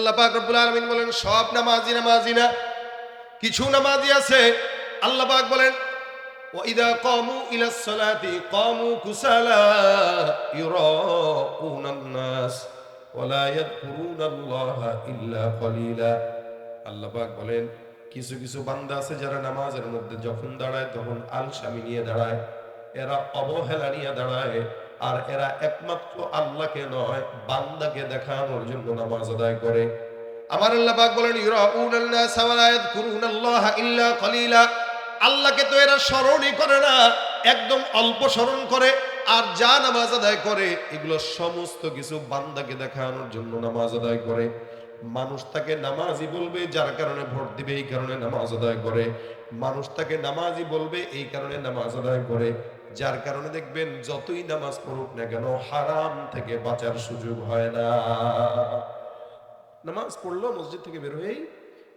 আল্লাহ পাক রব্বুল আলামিন বলেন সব নামাজি নামাজি না, কিছু নামাজি আছে আল্লাহ পাক বলেন ওয়াইদা কামু ইলাস সালাতি কামু কুসালা ইউরাউনান নাস ওয়ালা ইয়াযকুরুনাল্লাহা ইল্লা কলিলা। আল্লাহ পাক বলেন কিছু কিছু বান্দা আছে যারা নামাজের মধ্যে যখন দাঁড়ায় তখন আলসামি নিয়ে দাঁড়ায়, এরা অবহেলা নিয়ে দাঁড়ায়, আর এরা একমাত্র আল্লাহকে নয় বান্দাকে দেখানোর জন্য নামাজ আদায় করে। আমার আল্লাহ পাক বলেন ইউরাউনান নাস ওয়া লা ইয়াযকুরুনাল্লাহা ইল্লা কলিলা। আল্লাহকে তো এরা স্মরণই করে না, একদম অল্প স্মরণ করে। আর যা নামাজ আদায় করে এগুলো সমস্ত কিছু বান্দাকে দেখানোর জন্য নামাজ আদায় করে। মানুষ তাকে নামাজি বলবে যার কারণে ভোট দিবে, এই কারণে নামাজ আদায় করে। মানুষ তাকে নামাজি বলবে এই কারণে নামাজ আদায় করে, যার কারণে দেখবেন যতই নামাজ পড়ুক না কেন হারাম থেকে বাঁচার সুযোগ হয় না। নামাজ পড়লো, মসজিদ থেকে বের হয়েই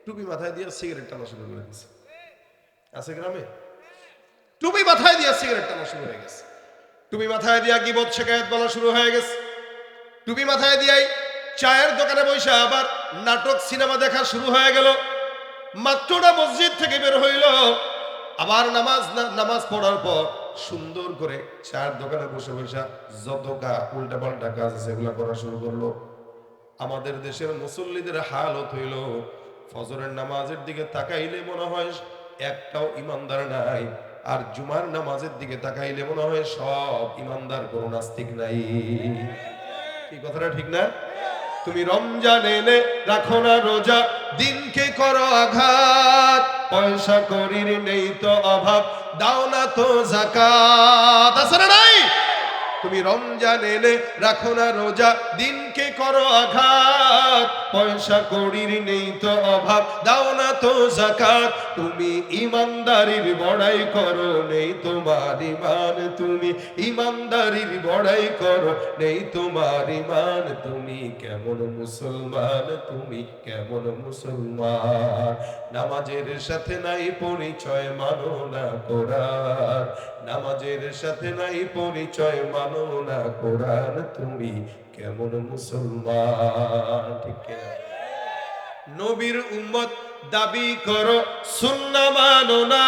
টুপি মাথায় দিয়ে সিগারেট টানা শুরু করে দিচ্ছে। আছে গ্রামে টুপি মাথায় দিয়ে সিগারেট টানা শুরু হয়ে গেছে, টুপি মাথায় দিয়া গীবত শিকায়েত বলা শুরু হয়ে গেছে, টুপি মাথায় দিয়াই চায়ের দোকানে বসে আবার নাটক সিনেমা দেখা শুরু হয়ে গেল। মাত্রটা মসজিদ থেকে বের হইল, আবার নামাজ পড়ার পর সুন্দর করে চায়ের দোকানে বসে বসে যত উল্টা পাল্টা কাজ আছে এগুলা করা শুরু করলো। আমাদের দেশের মুসল্লিদের হালত হইল ফজরের নামাজের দিকে তাকাইলে মনে হয় একটাও ইমানদার নাই, আর জুমার নামাজের দিকে তাকাইলে মনে হয় সব ইমানদার, কোন নাস্তিক নাই। এই কথাটা ঠিক না? তুমি রমজান এলে রাখো না রোজা, দিনকে করো আঘাত, পয়সা করির নেই তো অভাব, দাও না তো যাকাত। আছে না নাই? তুমি রমজান এলে রাখো না রোজা, দিনকে করো আঘাত, পয়সা কড়ির নেই তো অভাব, দাও না তো যাকাত। তুমি ইমানদারির বড়াই করো নেই তোমার ইমান, তুমি ইমানদারির বড়াই করো নেই তোমার ইমান। তুমি কেমন মুসলমান, তুমি কেমন মুসলমান? নামাজের সাথে নাই পরিচয়, মানো না কোরআন, নামাজের সাথে নাই পরিচয়, মানো না কোরআন। তুমি কেমন মুসলমান? ঠিক কিনা? নবীর উম্মত দাবি করো সুন্নাহ মানো না,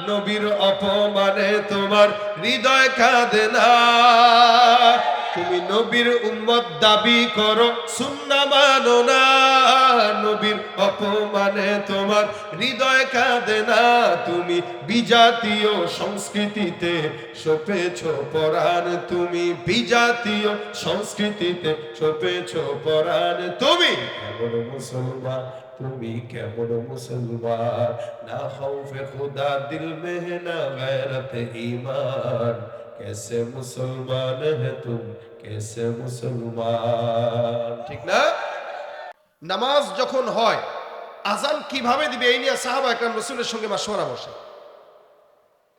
নবীর অপমানে তোমার হৃদয় কাঁদে না। তুমি নবীর উম্মত দাবি করো সুন্নাহ মানো না, নবীর অপমানে তোমার হৃদয় কাঁদে না। তুমি বিজাতীয় সংস্কৃতিতে সপেছ পরাণ, তুমি বিজাতীয় সংস্কৃতিতে সপেছ পরাণ। তুমি কেমন মুসলমান, তুমি কেমন মুসলমান? না খৌফে খুদা দিল মে হে না গैरत ईमान, कैसे मुसलमान है तुम, कैसे मुसलमान? ঠিক না? নামাজ যখন হয় আজান কিভাবে দিবে এই নিয়ে সাহাবা একরাম রাসূলের সঙ্গে মাশওয়ারা বসে।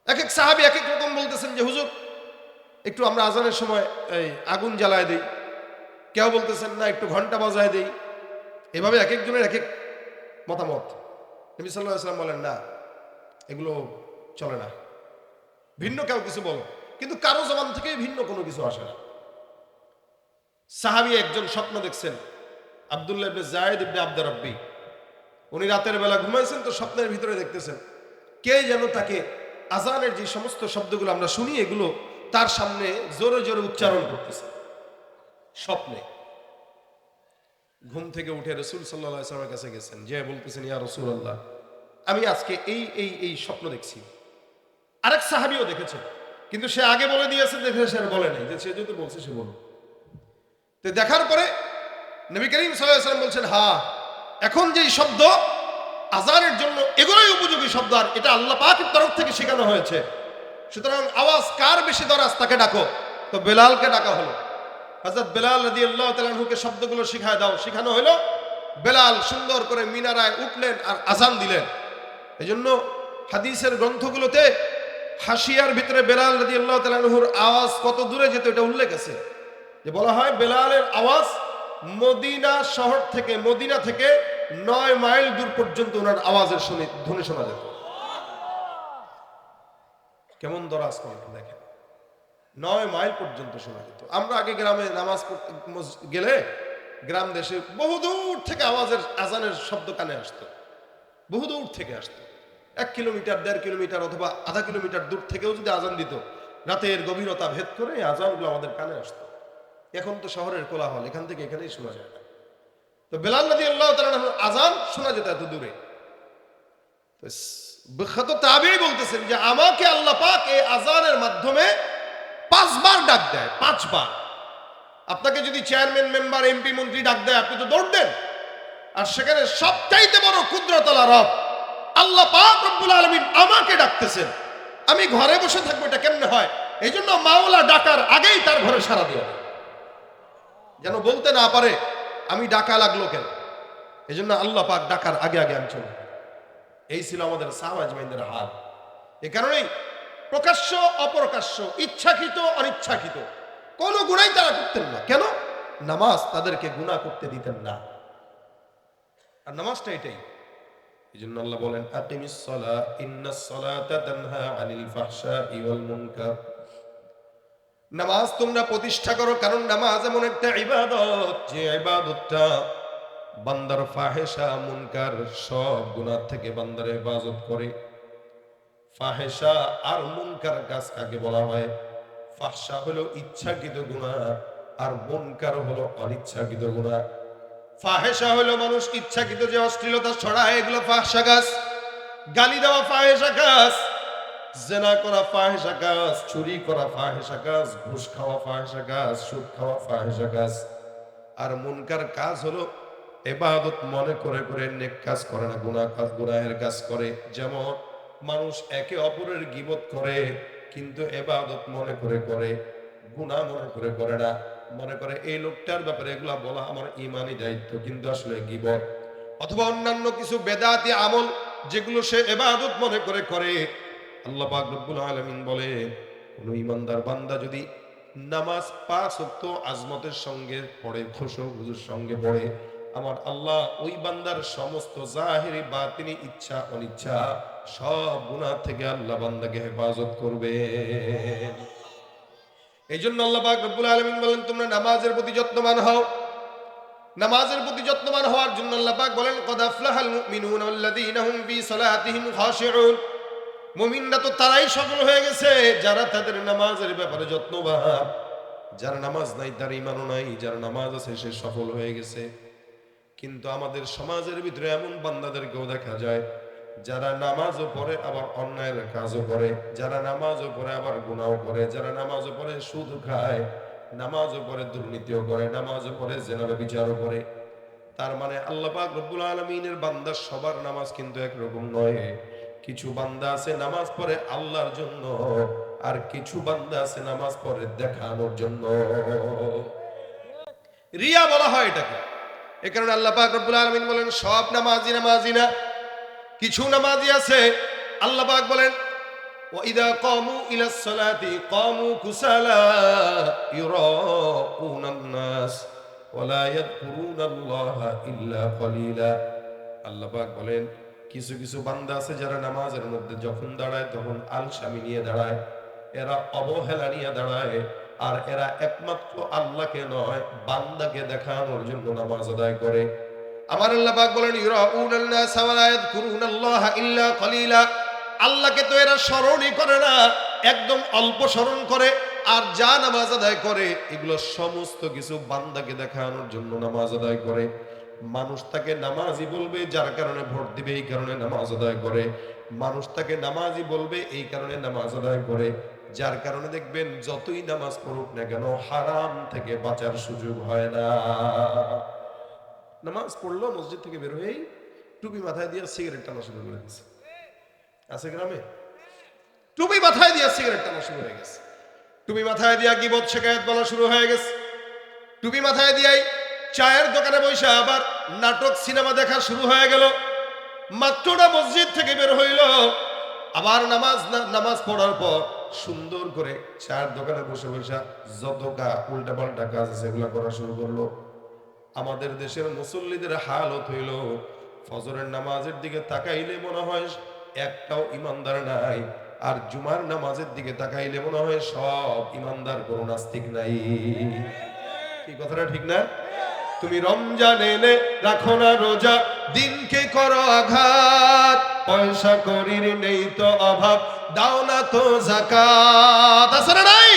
এক এক সাহাবী এক এক রকম বলতেছেন যে হুজুর একটু আমরা আজানের সময় এই আগুন জ্বালায় দেই, কেউ বলতেছেন না একটু ঘন্টা বাজায় দেই। এভাবে এক একজনের এক এক মতামত। নবী সাল্লাল্লাহু আলাইহি ওয়াসাল্লাম বলেন না, এগুলো চলে না, ভিন্ন কেউ কিছু বলো, কিন্তু কারো জবান থেকে ভিন্ন কোনো কিছু আসে না। সাহাবী একজন স্বপ্ন দেখছেন, আব্দুল্লাহ ইবনে যায়েদ ইবনে আব্দুর রাব্বি। উনি রাতের বেলা ঘুমাইছেন তো স্বপ্নের ভিতরে দেখতেছেন কে যেন তাকে আজানের যে সমস্ত শব্দগুলো আমরা শুনি এগুলো তার সামনে জোরে জোরে উচ্চারণ করতেছে স্বপ্নে। ঘুম থেকে উঠে রাসূল সাল্লাল্লাহু আলাইহি ওয়াসাল্লামের কাছে গেছেন, যে বলতেছেন ইয়া রাসূলুল্লাহ আমি আজকে এই এই এই স্বপ্ন দেখছি। আরেক সাহাবীও দেখেছেন, কিন্তু সে আগে বলে দিয়েছে, দেখে সে আর বলে নাই, যে সে যদি বলছে সে বলুন। তো দেখার পরে নবী করিম সাল্লাল্লাহু আলাইহি ওয়াসাল্লাম বলছেন হ্যাঁ, এখন যেই শব্দ আজানের জন্য এগুলোই উপযোগী শব্দ, আর এটা আল্লাহ পাকের তরফ থেকে শেখানো হয়েছে। সুতরাং আওয়াজ কার বেশি দরাজ তাকে ডাকো। তো বেলালকে ডাকা হলো। হযরত বেলাল রাদিয়াল্লাহু তাআলা আনহুকে শব্দগুলো শিখায় দাও, শেখানো হলো। বেলাল সুন্দর করে মিনারায় উঠলেন আর আজান দিলেন। এজন্য হাদিসের গ্রন্থগুলোতে হাসিয়ার ভিতরে বেলাল রাদিয়াল্লাহু তাআলা আনহুর আওয়াজ কত দূরে যেত এটা উল্লেখ আছে, যে বলা হয় বেলালের আওয়াজ মদিনা শহর থেকে, মদিনা থেকে 9 মাইল দূর পর্যন্ত ওনার আওয়াজের ধ্বনি শোনা যেত। কেমন দরাজ কণ্ঠ দেখেন, 9 মাইল পর্যন্ত শোনা যেত। আমরা আগে গ্রামে নামাজ পড়তে গেলে গ্রাম দেশে বহুদূর থেকে আজানের শব্দ কানে আসতো, বহুদূর থেকে আসতো। 1 কিলোমিটার 1.5 কিলোমিটার অথবা আধা কিলোমিটার দূর থেকেও যদি আজান দিত, রাতের গভীরতা ভেদ করে এই আজানগুলো আমাদের কানে আসতো। এখন তো শহরের কোলাহল, এখান থেকে এখানেই শোনা যায় না। তো বেলাল রাদিয়াল্লাহু তাআলা আজান শোনা যেত এত দূরে। তো বিখ্যাত তাবেঈ বলতেছেন যে আমাকে আল্লাহ পাক এই আজানের মাধ্যমে 5 বার ডাক দেয়, 5 বার। আপনাকে যদি চেয়ারম্যান, মেম্বার, এমপি, মন্ত্রী ডাক দেয়, আপনি তো দৌড় দেন। আর সেখানে সবচাইতে বড় কুদরতওয়ালা রব আল্লাহ পাক রব্বুল আলামিন আমাকে ডাকতেছেন, আমি ঘরে বসে থাকবো, এটা কেমনে হয়? এই জন্য মাওলা ডাকার আগেই তার ঘরে সাড়া দিয়ে দেয়, যেন বলতে না পারে আমি ডাকা লাগলো কেন। এই জন্য আল্লাহ পাক ডাকার আগে আগে আমি চলে। এই ছিল আমাদের সাহাবা আজমাইনদের হাল। এ কারণেই প্রকাশ্য অপ্রকাশ্য, ইচ্ছাকৃত অনিচ্ছাকৃত কোন গুনাহ তারা করতেন না। কেন? নামাজ তাদেরকে গুনাহ করতে দিতেন না। আর নামাজটা এটাই। এই জন্য আল্লাহ বলেন আকিমিস সালাহ ইন্নাস সালাতা তানহা আনিল ফাহশাই ওয়াল মুনকার। নামাজ তোমরা প্রতিষ্ঠা করো, কারণ নামাজ এমন একটা ইবাদত যে ইবাদতটা বান্দার ফাহেশা মুনকার সব গুনাহ থেকে বান্দার হেফাজত করে। ফাহেশা আর মুনকার কাজ কাকে বলা হয়? ফাহশা হলো ইচ্ছাকৃত গুনাহ, আর মুনকার হলো অনিচ্ছাকৃত গুনাহ। ফাহেশা হলো মানুষ ইচ্ছাকৃত যে অশ্লীলতা ছড়ায়, এগুলো ফাহশা কাজ। গালি দেওয়া ফাহেশা কাজ, জিনা করা ফাহেশা কাজ, চুরি করা ফাহেশা কাজ, ঘুষ খাওয়া ফাহেশা কাজ, সুদ খাওয়া ফাহেশা কাজ। আর মুনকার কাজ হলো ইবাদত মনে করে করে নেক কাজ করে না, গুনাহ কাজ, গুনাহের কাজ করে। যেমন মানুষ একে অপরের গীবত করে, কিন্তু ইবাদত মনে করে করে, গুনাহ মনে করে করে না। মনে করে এই লোকটার ব্যাপারে এগুলা বলা আমার ঈমানি দায়িত্ব, কিন্তু আসলে গীবত। অথবা অন্যান্য কিছু বেদাতি আমল যেগুলো সে ইবাদত মনে করে করে। আল্লাহ পাক রব্বুল আলামিন বলে কোন ঈমানদার বান্দা যদি নামাজ 5 ওয়াক্ত আজমতের সঙ্গে পড়ে, খুশুর সঙ্গে পড়ে, আমার আল্লাহ ওই বান্দার সমস্ত জাহিরি বাতিনি ইচ্ছা অনিচ্ছা সব গুনাহ থেকে আল্লাহ বান্দাকে হেফাজত করবে। এই জন্য আল্লাহ পাক রব্বুল আলামিন বলেন তোমরা নামাজের প্রতি যত্নবান হও। নামাজের প্রতি যত্নবান হওয়ার জন্য আল্লাহ পাক বলেন কদ আফলাহাল মুমিনুনা আল্লাযীনা হুম ফি সালাতিহিম খাশিউন। মুমিনরা তো তারাই সফল হয়ে গেছে যারা তাদের নামাজের ব্যাপারে যত্নবান। যার নামাজ নাই তার ঈমানও নাই, যার নামাজ আছে সে সফল হয়ে গেছে। কিন্তু আমাদের সমাজের ভিতরে এমন বান্দাদেরকেও দেখা যায় যারা নামাজও পড়ে আবার অন্যায়ের কাজও করে, যারা নামাজও পড়ে আবার গুনাহও করে, যারা নামাজও পড়ে সুদ খায়, নামাজও পড়ে দুর্নীতিও করে, নামাজও পড়ে জিনা ব্যভিচারও করে। তার মানে আল্লাহ পাক রব্বুল আলামিনের বান্দা সবার নামাজ কিন্তু একরকম নয়। কিছু বান্দা আছে নামাজ পড়ে আল্লাহর জন্য, আর কিছু বান্দা আছে নামাজ পড়ে দেখানোর জন্য। রিয়া বলা হয় এটাকে। এই কারণে আল্লাহ পাক রব্বুল আলামিন বলেন সব নামাজি নামাজি না, কিছু নামাজি আছে। আল্লাহ পাক বলেন ওয়াইদা কামু ইলাস সালাতি কামু কুসালা ইউরাউনান নাস ওয়ালা ইয়াযকুরুনাল্লাহা ইল্লা কলিলা। আল্লাহ পাক বলেন কিছু কিছু বান্দা আছে যারা নামাজের মধ্যে যখন দাঁড়ায় তখন আলসামি নিয়ে দাঁড়ায়, এরা অবহেলা নিয়ে দাঁড়ায়, আর এরা একমাত্র আল্লাহকে নয় বান্দাকে দেখানোর জন্য নামাজ আদায় করে। আমার আল্লাহ পাক বলেন ইউরাউনান নাস ওয়ালা ইয়াযকুরুনাল্লাহা ইল্লা কলিলা। আল্লাহকে তো এরা স্মরণই করে না, একদম অল্প স্মরণ করে। আর যা নামাজ আদায় করে এগুলো সমস্ত কিছু বান্দাকে দেখানোর জন্য নামাজ আদায় করে। মানুষ তাকে নামাজি বলবে যার কারণে ভোট দিবে, এই কারণে নামাজ আদায় করে। মানুষ তাকে নামাজি বলবে এই কারণে নামাজ আদায় করে, যার কারণে দেখবেন যতই নামাজ পড়ুক না কেন হারাম থেকে বাঁচার সুযোগ হয় না। নামাজ পড়লো, মসজিদ থেকে বের হয়েই টুপি মাথায় দিয়ে সিগারেট টানা শুরু করে দিচ্ছে। আছে গ্রামে টুপি মাথায় দিয়ে সিগারেট টানা শুরু হয়ে গেছে। টুপি মাথায় দিয়া গীবত শিকায়াত বলা শুরু হয়ে গেছে। টুপি মাথায় দিয়াই চায়ের দোকানে বসে আবার নাটক সিনেমা দেখা শুরু হয়ে গেল। মাত্রটা মসজিদ থেকে বের হইল, আবার নামাজ পড়ার পর সুন্দর করে চায়ের দোকানে বসে বসে যত উল্টা পাল্টা কাজ আছে এগুলা করা শুরু করলো। আমাদের দেশের মুসল্লিদের হালত হইল ফজরের নামাজের দিকে তাকাইলে মনে হয় একটাও ইমানদার নাই, আর জুমার নামাজের দিকে তাকাইলে মনে হয় সব ইমানদার, কোনো নাস্তিক নাই। কি কথাটা ঠিক না? তুমি রমজান এলে রাখো না রোজা, দিনকে করো আঘাত, পয়সা করির নেই তো অভাব, দাও না তো যাকাত। আছে না নাই?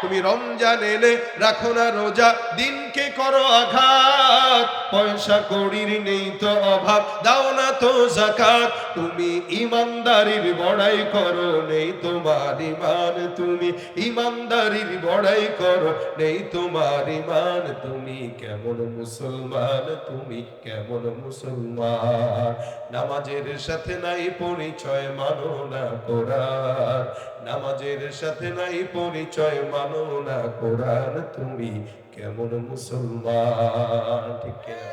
তুমি রমজান এলে রাখো না রোজা, দিনকে করো আঘাত, পয়সা কড়ির নেই তো অভাব, দাও না তো যাকাত। তুমি ইমানদারির বড়াই করো, নেই তোমার ইমান, তুমি ইমানদারির বড়াই করো, নেই তোমার ইমান। তুমি কেমন মুসলমান, তুমি কেমন মুসলমান? নামাজের সাথে নাই পরিচয়, মানো না কোরআন, নামাজের সাথে নাই পরিচয়, মানো না কোরআন, তুমি কেমন মুসলমান? ঠিক কিনা?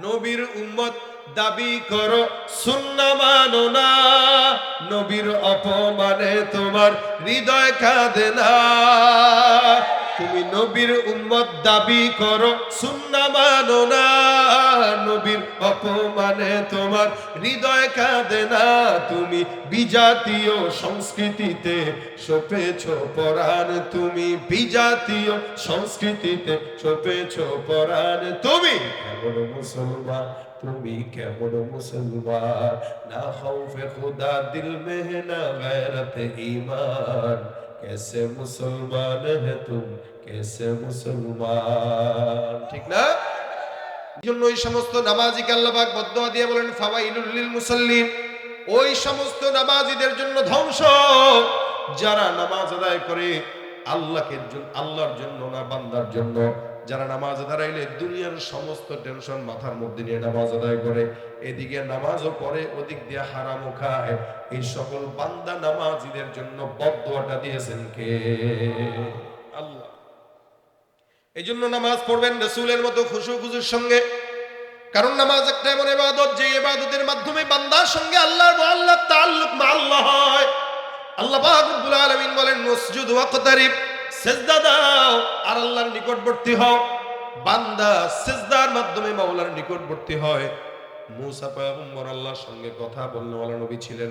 নবীর উম্মত দাবি করো, সুন্নাহ মানো না, নবীর অপমানে তোমার হৃদয় কাঁদে না। তুমি নবীর উম্মত দাবি করো, সুন্নাহ মানো না, নবীর অপমানে তোমার হৃদয় কাঁদে না। তুমি বিজাতীয় সংস্কৃতিতে সপেছ পরাণ, তুমি বিজাতীয় সংস্কৃতিতে সপেছ পরাণ। তুমি কেমন মুসলমান, তুমি কেমন মুসলমান? না খৌফে খুদা দিল মে না গैरत ईमान, कैसे मुसलमान है तुम, कैसे मुसलमान? ঠিক না? জন্য ওই সমস্ত নামাজিকে আল্লাহ পাক বদদুয়া দিয়ে বলেন ফাওয়াইলুল লিল মুসাল্লিন, ওই সমস্ত নামাজীদের জন্য ধ্বংস যারা নামাজ আদায় করে আল্লাহর জন্য না, বান্দার জন্য। যারা নামাজ দাঁড়াইলে দুনিয়ার সমস্ত টেনশন মাথার মধ্যে নিয়ে নামাজ আদায় করে, এদিকে নামাজও পড়ে, ওদিক দিয়ে হারামও খায়, এই সকল বান্দা নামাজীদের জন্য বদদুয়াটা দিয়েছেন কে? আল্লাহ। এই জন্য নামাজ পড়বেন রাসূলের মতো খুশু খুশুর সঙ্গে, কারণ নামাজ একটা এমন ইবাদত যে ইবাদতের মাধ্যমে বান্দার সঙ্গে আল্লাহর মুআল্লাক তাআল্লুক মা আল্লাহ হয়। আল্লাহ পাক রব্বুল আলামিন বলেন উসজুদ ওয়াকতারিব, সিজদা দাও আর আল্লাহর নিকটবর্তী হও। বান্দা সিজদার মাধ্যমে মাওলার নিকটবর্তী হয়। মূসা পয়গম্বর আল্লাহর সঙ্গে কথা বলনেওয়ালা নবী ছিলেন,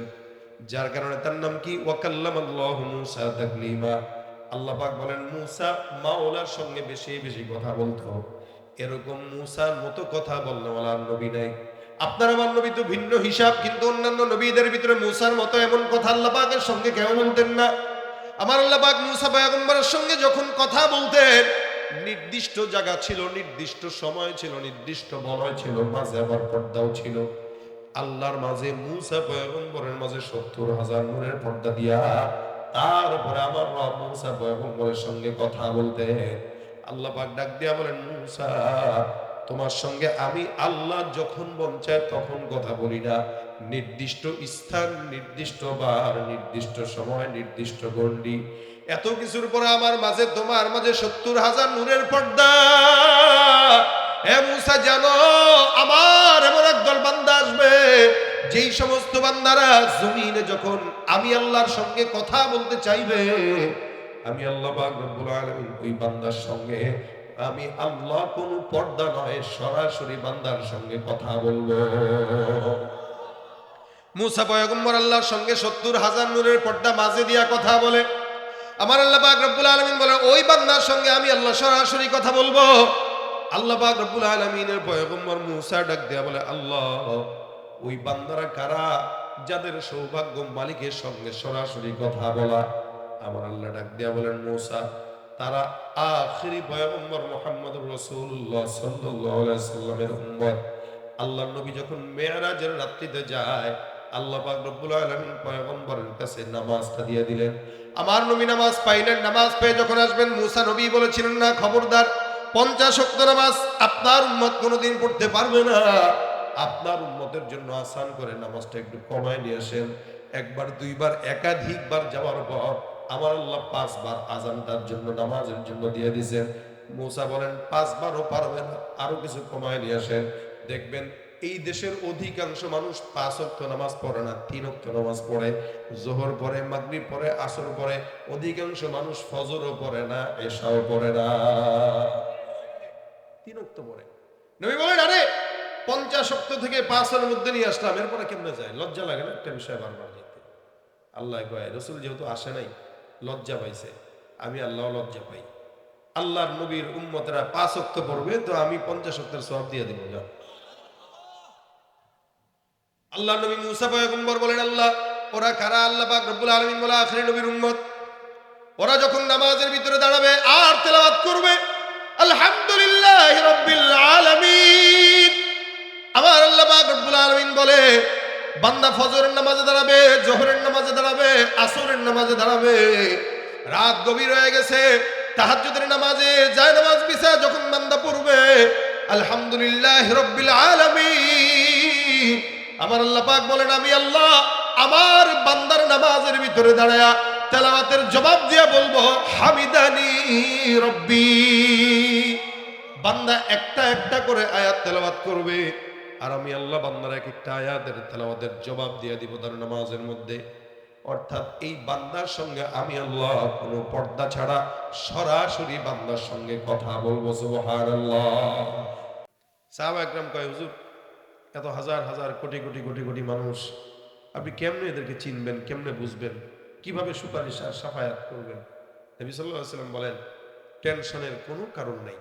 যার কারণে তার নাম কি ওয়াকাল্লামাল্লাহু মূসা তাকলিমা। আল্লাহ পাক বলেন মূসা মাওলার সঙ্গে বেশি বেশি কথা বলতো। এরকম মূসার মতো কথা বলনেওয়ালা নবী নাই। আপনার আমার নবী তো ভিন্ন হিসাব, কিন্তু অন্যান্য নবীদের ভিতরে মূসার মতো এমন কথা আল্লাহ পাকের সঙ্গে কেউ বলতেন না। আমার আল্লাহ পাক মূসা পয়গম্বরের সঙ্গে যখন কথা বলতেন, নির্দিষ্ট জায়গা ছিল, নির্দিষ্ট সময় ছিল, নির্দিষ্ট বলয় ছিল, মাঝে আবার পর্দাও ছিল। আল্লাহর মাঝে মূসা পয়গম্বরের মাঝে ৭০,০০০ নূরের পর্দা দিয়া তারপরে আমার রব মূসা পয়গম্বরের সঙ্গে কথা বলতে। আল্লাহ পাক ডাক দিয়া বলেন মূসা, তোমার সঙ্গে আমি আল্লাহ যখন মন চায় তখন কথা বলি না। নির্দিষ্ট স্থান, নির্দিষ্ট বার, নির্দিষ্ট সময়, নির্দিষ্ট গণ্ডি, এত কিছুর পরে আমার মাঝে তোমার মাঝে ৭০,০০০ নূরের পর্দা। হে মূসা, জানো আমার এমন একদল বান্দা আসবে, যেই সমস্ত বান্দারা জমিনে যখন আমি আল্লাহর সঙ্গে কথা বলতে চাইবে, আমি আল্লাহ পাক রব্বুল আলামিন ওই বান্দার সঙ্গে, আমি আল্লাহ কোন পর্দা নয়, সরাসরি বান্দার সঙ্গে কথা বলবো। মূসা পয়গম্বর আল্লাহর সঙ্গে ৭০,০০০ নূরের পর্দা মাঝে দিয়া কথা বলে। আমার আল্লাহ পাক রব্বুল আলামিন বলে ওই বান্দার সঙ্গে আমি আল্লাহ সরাসরি কথা বলবো। আল্লাহ পাক রব্বুল আলামিনের পয়গম্বর মূসা ডাক দেয়া বলে আল্লাহ, ওই বান্দারা কারা যাদের সৌভাগ্য মালিকের সঙ্গে সরাসরি কথা বলা? আমার আল্লাহ ডাক দেয়া বলেন মূসা, তারা আখিরি পয়গম্বর মুহাম্মদুর রাসূলুল্লাহ সাল্লাল্লাহু আলাইহি সাল্লামের উম্মত। আল্লাহর নবী যখন মেরাজের রাত্রিতে যায়, আল্লাহ পাক রব্বুল আলামিন পয়গম্বরের কাছে নামাজটা দিয়ে দিলেন। আমার নবী নামাজ পাইলেন। নামাজ পেয়ে যখন আসবেন, মূসা নবী বলেছিলেন না খবরদার 50 ওয়াক্ত নামাজ আপনার উম্মত কোনোদিন পড়তে পারবে না, আপনার উম্মতের জন্য আসান করে নামাজটা একটু কমায় নিয়ে আসেন। একবার দুইবার একাধিকবার যাওয়ার পর আমার আল্লাহ 5 বার আজানটার জন্য, নামাজের জন্য দিয়ে দিয়েছেন। মূসা বলেন 5 বারও পারবেন, আরো কিছু কমায় নিয়ে আসেন। দেখবেন এই দেশের অধিকাংশ মানুষ 5 ওয়াক্ত নামাজ পড়ে না, 3 ওয়াক্ত নামাজ পড়ে। যোহর পড়ে, মাগরিব পড়ে, আসর পড়ে। অধিকাংশ মানুষ ফজরও পড়ে না, এশাও পড়ে না, 3 ওয়াক্ত পড়ে। নবী বলেন আরে 50 ওয়াক্ত থেকে 5 এর মধ্যে নিয়ে আসলাম, এরপরে কেমনে যায়? লজ্জা লাগে না একটা বিষয় বারবার যেতে? আল্লাহ কয় রাসূল যেহেতু আসে নাই, লজ্জা পাইছে, আমি আল্লাহ লজ্জা পাই। আল্লাহর নবীর উম্মতেরা 5 ওয়াক্ত পড়বে, তো আমি 50 ওয়াক্তের সওয়াব দিয়ে দেব। যাও। আল্লাহ নবী মুসা পয়গম্বর বলেন, আল্লাহ ওরা কারা? আল্লাহ পাক রব্বুল আলামিন বলে, আখিরি নবীর উম্মত। ওরা যখন নামাজের ভিতরে দাঁড়াবে আর তেলাওয়াত করবে আলহামদুলিল্লাহি রাব্বিল আলামিন, আমার আল্লাহ পাক রব্বুল আলামিন বলে, বান্দা ফজরের নামাজে দাঁড়াবে, জোহরের নামাজে দাঁড়াবে, আসরের নামাজে দাঁড়াবে, রাত গভীর হয়ে গেছে, তাহাজ্জুদের নামাজে যায় নামাজ বিছা যখন বান্দা পড়বে আলহামদুলিল্লাহি রাব্বিল আলামিন, আমার আল্লাহ পাক বলেন, আমি আল্লাহ আমার বান্দার নামাজের ভিতরে দাঁড়ায়া তেলাওয়াতের জবাব দিয়া বলবো হামিদানি রব্বি। বান্দা একটা একটা করে আয়াত তেলাওয়াত করবে, আর আমি আল্লাহ বান্দার এক একটা আয়াতের তেলাওয়াতের জবাব দিয়ে দিব তার নামাজের মধ্যে। অর্থাৎ এই বান্দার সঙ্গে আমি আল্লাহ কোনো পর্দা ছাড়া সরাসরি বান্দার সঙ্গে কথা বলবো। সুবহানাল্লাহ। সাহাবা একরাম কয়, হুজুর এত হাজার হাজার কোটি কোটি কোটি কোটি মানুষ, আপনি কেমনে এদেরকে চিনবেন, কেমনে বুঝবেন, কিভাবে সুপারিশ আর সাফায়াত করবেন? নবী সাল্লাল্লাহু আলাইহি ওয়াসাল্লাম বলেন, টেনশনের কোনো কারণ নাই।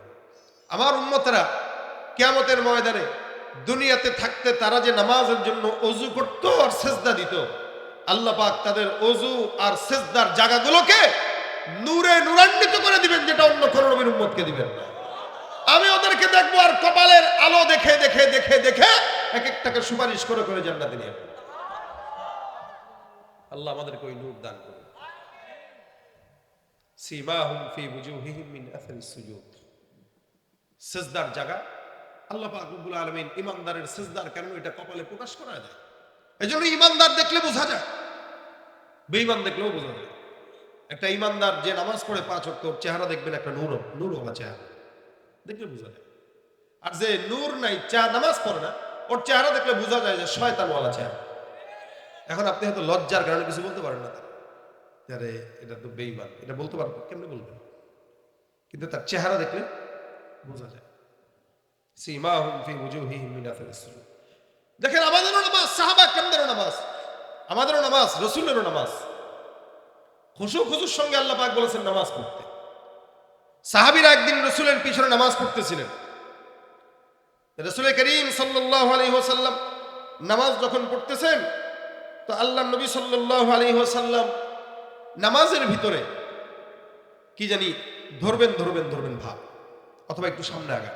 আমার উম্মতেরা কিয়ামতের ময়দানে দুনিয়াতে থাকতে তারা যে নামাজের জন্য ওযু করত আর সিজদা দিত, আল্লাহ পাক তাদের ওযু আর সিজদার জায়গাগুলোকে নূরে নূরান্বিত করে দিবেন, যেটা অন্য কোন নবীর উম্মতকে দিবেন না। আমি ওদেরকে দেখবো আর কপালের আলো দেখে দেখে দেখে দেখে এক একটাকে সুপারিশ করে করে জান্নাতে নিয়ে যাবো। আল্লাহ আমাদেরকে ওই নূর দান করুন। সীমাহুম ফি বুজুহিহিম মিন আসারিস সুজুদ, সিজদার জায়গা আল্লাহ পাক রব্বুল আলামিন ইমানদারের সিজদার কারণে এটা কপালে প্রকাশ করা যায়। এজন্য ইমানদার দেখলে বোঝা যায়, বেঈমান দেখলেও বোঝা যায়। একটা ইমানদার যে নামাজ পড়ে 5 ওয়াক্ত, চেহারা দেখবেন একটা নূরওয়ালা চেহারা, দেখলে বোঝা যায়। আর যে নূর নাই, নামাজ পড়ে না, ওর চেহারা দেখলে বোঝা যায় যে শয়তানওয়ালা চেহারা। এখন আপনি হয়তো লজ্জার কারণে কিছু বলতে পারেন না, আরে এটা তো বেঈমান, এটা বলতে পারবেন, কেমনে বলবেন? কিন্তু তার চেহারা দেখলে বোঝা যায়। সীমাহুম ফি বুজুহিহিম মিন আসারিস সুজুদ। দেখেন আমাদেরও নামাজ, সাহাবা কেমনেরও নামাজ, আমাদেরও নামাজ, রাসূলেরও নামাজ, খুশুর সঙ্গে আল্লাহ পাক বলেছেন নামাজ পড়তে। সাহাবীরা একদিন রাসূলের পিছনে নামাজ পড়তেছিলেন। রাসূল করিম সাল্লাল্লাহু আলাইহি ওয়াসাল্লাম নামাজ যখন পড়তেছেন, তো আল্লাহর নবী সাল্লাল্লাহু আলাইহি ওয়াসাল্লাম নামাজের ভিতরে কি জানি ধরবেন ধরবেন ধরবেন ভাব, অথবা একটু সামনে আগা।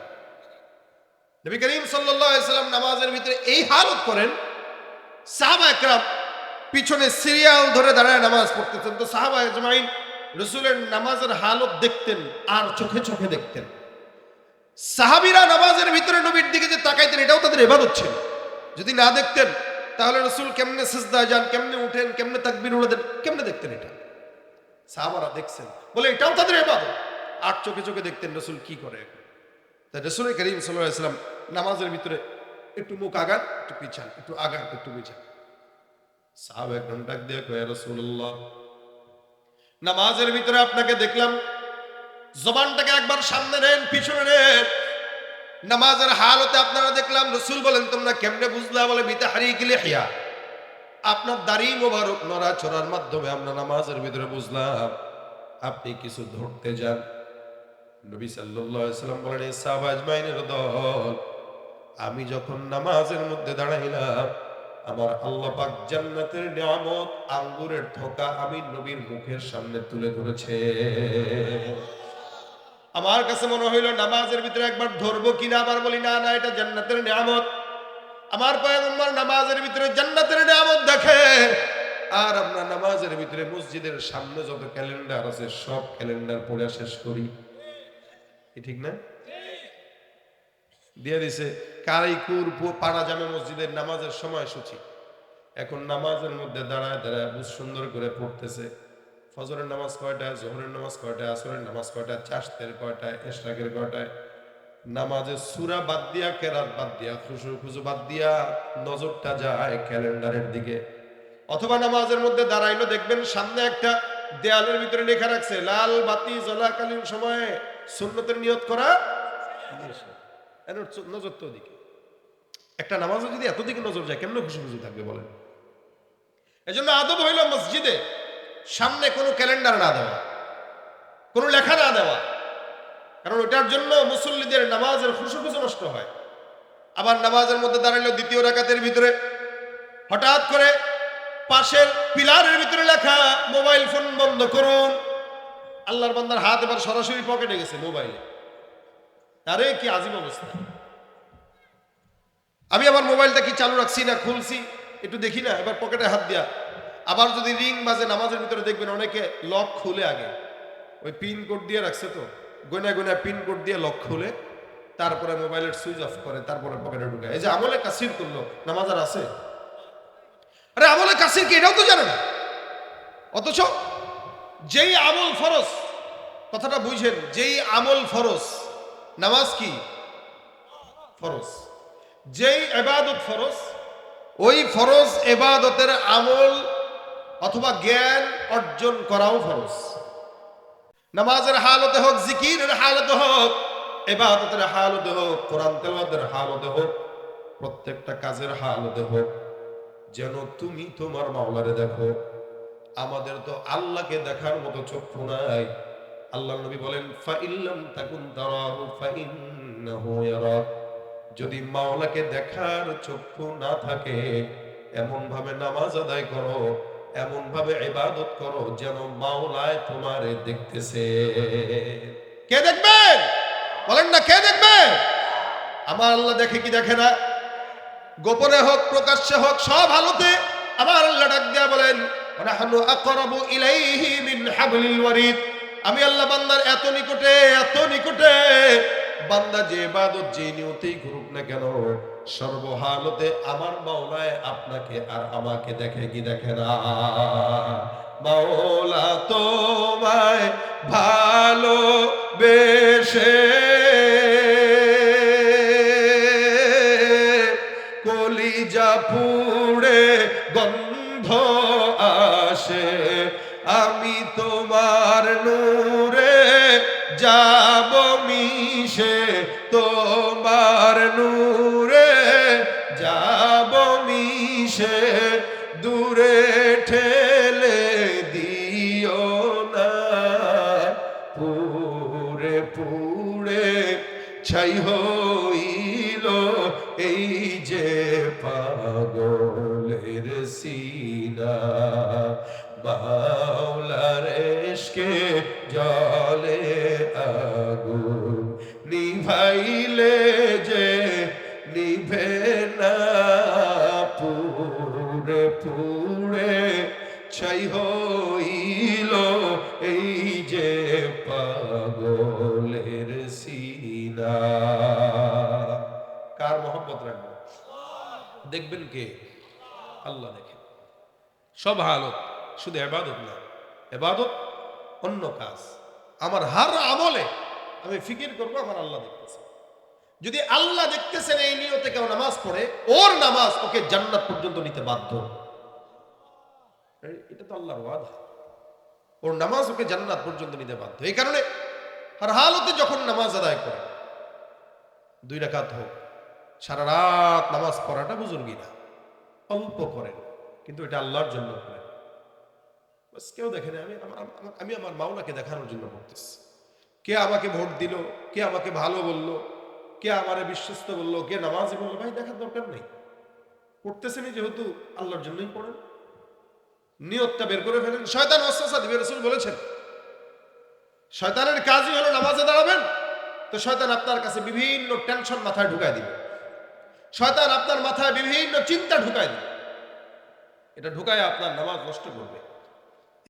নবী করিম সাল্লাল্লাহু আলাইহি ওয়াসাল্লাম নামাজের ভিতরে এই হালত করেন, সাহাবা একরাম পিছনে সিরিয়াল ধরে দাঁড়ায় নামাজ পড়তেছেন। তো সাহাবা আজমাইন রাসূলের নামাজের হালত দেখতেন আর চোখে চোখে দেখতেন। সাহাবীরা নামাজের ভিতরে নবীর দিকে যে তাকাইতেন, এটাও তাদের ইবাদত ছিল। যদি না দেখতেন তাহলে রাসূল কেমনে সিজদায় যান, কেমনে উঠেন, কেমনে তাকবীর উড়াতেন, কেমনে দেখতেন? এটা সাহাবারা দেখছেন বলে এটাও তাদের ইবাদত, আর চোখে চোখে দেখতেন রাসূল কি করে। তাই রাসূল করিম সাল্লাল্লাহু আলাইহি ওয়াসাল্লাম নামাজের ভিতরে একটু মুখ আগান, একটু পিছান, একটু আগান, একটু পিছান। সাহাবা একদম ডাক দিয়ে কয়, ইয়া রাসূলুল্লাহ, নামাজের ভিতরে আপনাকে দেখলাম, জবানটাকে একবার সামনে নেন, পিছনে নেন। নামাজের হালতে আপনারা দেখলাম। রাসূল বলেন, তোমরা কেমনে বুঝলা? বলে বিতাহরিকিল লিহইয়া, আপনার দাড়ি মোবারক নড়াচড়ার মাধ্যমে আমরা নামাজের ভিতরে বুঝলাম আপনি কিছু ধরতে যান। নবী সাল্লাল্লাহু আলাইহি ওয়াসাল্লাম বলেন, সাহাবা আজমাইনের দল, আমি যখন নামাজের মধ্যে দাঁড়াইলাম, আমার আল্লাহ পাক জান্নাতের নিয়ামত আঙ্গুরের থোকা আমি নবীর মুখের সামনে তুলে ধরেছে। আমার কাছে মনে হইল নামাজের ভিতরে একবার ধরবো কিনা, আবার বলি না না, এটা জান্নাতের নিয়ামত। আমার পয়গম্বর নামাজের ভিতরে জান্নাতের নিয়ামত দেখে, আর আমরা নামাজের ভিতরে মসজিদের সামনে যত ক্যালেন্ডার আছে সব ক্যালেন্ডার পড়ে শেষ করি। ঠিক না? দিয়ে দিছে কারাইকুর পাড়া জামে মসজিদের নামাজের সময়সূচি। এখন নামাজের মধ্যে দাঁড়ায় দাঁড়ায় বুঝ সুন্দর করে পড়তেছে, ফজরের নামাজ কয়টায়, জোহরের নামাজ কয়টায়, আসরের নামাজ কয়টায়, চাশতের কয়টায়, ইশরাকের কয়টায়। নামাজের সূরা বাদ দিয়া, কেরাত বাদ দিয়া, খুশু বাদ দিয়া নজরটা যায় ক্যালেন্ডারের দিকে। অথবা নামাজের মধ্যে দাঁড়াইলো, দেখবেন সামনে একটা দেয়ালের ভিতরে লেখা রাখছে, লাল বাতি জ্বলাকালীন সময়ে সুন্নতের নিয়ত করা। নজর তো ওদিকে। একটা নামাজে যদি এত দিকে নজর যায়, কেমন খুশি খুশি থাকবে বলেন? এজন্য আদব হইল মসজিদে সামনে কোনো ক্যালেন্ডার না দেওয়া, কোনো লেখা না দেওয়া। কারণ ওটার জন্য মুসল্লিদের নামাজের খুশু নষ্ট হয়। আবার নামাজের মধ্যে দাঁড়াইলো দ্বিতীয় রাকাতের ভিতরে হঠাৎ করে পাশের পিলারের ভিতরে লেখা মোবাইল ফোন বন্ধ করুন। আল্লাহর বান্দার হাত এবার সরাসরি পকেটে গেছে মোবাইলে। আরে কি আজীব অবস্থা! আমি আমার মোবাইলটা কি চালু রাখছি না খুলছি একটু দেখি না, এবার পকেটে হাত দিয়া। আবার যদি রিং বাজে নামাজের ভিতরে দেখবেন অনেকে লক খুলে আগে ওই পিন কোড দিয়ে রাখছে, তো গোনা গোনা পিন কোড দিয়ে লক খুলে তারপরে মোবাইলের সুইচ অফ করে তারপরে পকেটে ঢুকায়। এই যে আমলে কাসির করলো, নামাজ আর আছে? আরে আমলে কাসির কি এটাও তো জানে না। অথচ যেই আমল ফরজ, কথাটা বুঝেন, যেই আমল ফরজ, নামাজ কি ফরজ, যেই ইবাদত ফরজ, ওই ফরজ ইবাদতের আমল অথবা জ্ঞান অর্জন করাও ফরজ। নামাজের হালতে হোক, জিকিরের হালতে হোক, ইবাদতের হালতে হোক, কোরআন তেলাওয়াতের হালতে হোক, প্রত্যেকটা কাজের হালতে হোক, যেন তুমি তোমার মাওলারে দেখো। আমাদের তো আল্লাহকে দেখার মতো চক্ষু নাই। আল্লাহ নবী বলেন, ফাইল্লাম তাকুন তারাহু ফাইন্নাহু ইয়ারাক। যদি মাওলাকে দেখার চক্ষু না থাকে, এমন ভাবে নামাজ আদায় করো, এমন ভাবে ইবাদত করো যেন মাওলায় তোমারে দেখতেছে। কে দেখবে? বলেন না, কে দেখবে? আমার আল্লাহ দেখে কি দেখে না? গোপনে হোক প্রকাশ্যে হোক সব হালতে আমার আল্লাহ ডাক দিয়া বলেন, নাহনু আকরাবু ইলাইহি মিন হাবলিল ওয়ারিদ। আমি আল্লাহ বান্দার এত নিকটে, এত নিকটে, বান্দা যে ইবাদত যে নিয়তেই করুক না কেন, সর্বহালতে আমার মাওলায় আপনাকে আর আমাকে দেখে কি দেখে না? মাওলা তোমায় ভালোবেসে কলিজা পুড়ে গন্ধ আসে, আমি তোমার নূরে যাব মিশে, তোমার নূরে যাব মিশে, দূরে ঠেলে দিও না, পুড়ে পুড়ে ছাই হইল এই যে পাগলের সিনা। মাওলার ইশকে জলে আগুন নিভাইলে যে নিভে না, পুড়ে পুড়ে ছাই হইল এই যে পাগলের সিনা। কার মহব্বত রাখবেন? দেখবেন কে? আল্লাহ দেখেন সব হালত, শুধু ইবাদত না। ইবাদত অন্য কাজ। আমার হার আমলে আমি ফিকির করবো আমার আল্লাহ দেখতেছে। যদি আল্লাহ দেখতেছেন এই নিয়তে কেউ নামাজ পড়ে, ওর নামাজ ওকে জান্নাত পর্যন্ত নিতে বাধ্য। এটা তো আল্লাহর ওয়াদা, ওর নামাজ ওকে জান্নাত পর্যন্ত নিতে বাধ্য। এই কারণে আর হালতে যখন নামাজ আদায় করে, 2 রাকাত হোক, সারা রাত নামাজ পড়াটা বুজুর্গি না, অল্প করেন কিন্তু এটা আল্লাহর জন্য করেন। বাস কেউ দেখেন, আমি আমার মাওলাকে দেখানোর জন্য করতেছি। কে আমাকে ভোট দিল, কে আমাকে ভালো বললো, কে আমারে বিশ্বস্ত বললো, কে নামাজি বললো, ভাই দেখার দরকার নেই। পড়তেছেনি যেহেতু আল্লাহর জন্যই পড়েন, নিয়তটা বের করে ফেলেন। শয়তান ওয়াসওয়াসা দিবে, রাসূল বলেছেন শয়তানের কাজই হলো নামাজে দাঁড়াবেন, তো শয়তান আপনার কাছে বিভিন্ন টেনশন মাথায় ঢুকায় দিবে, শয়তান আপনার মাথায় বিভিন্ন চিন্তা ঢুকায় দিবে, এটা ঢুকায় আপনার নামাজ নষ্ট করবে।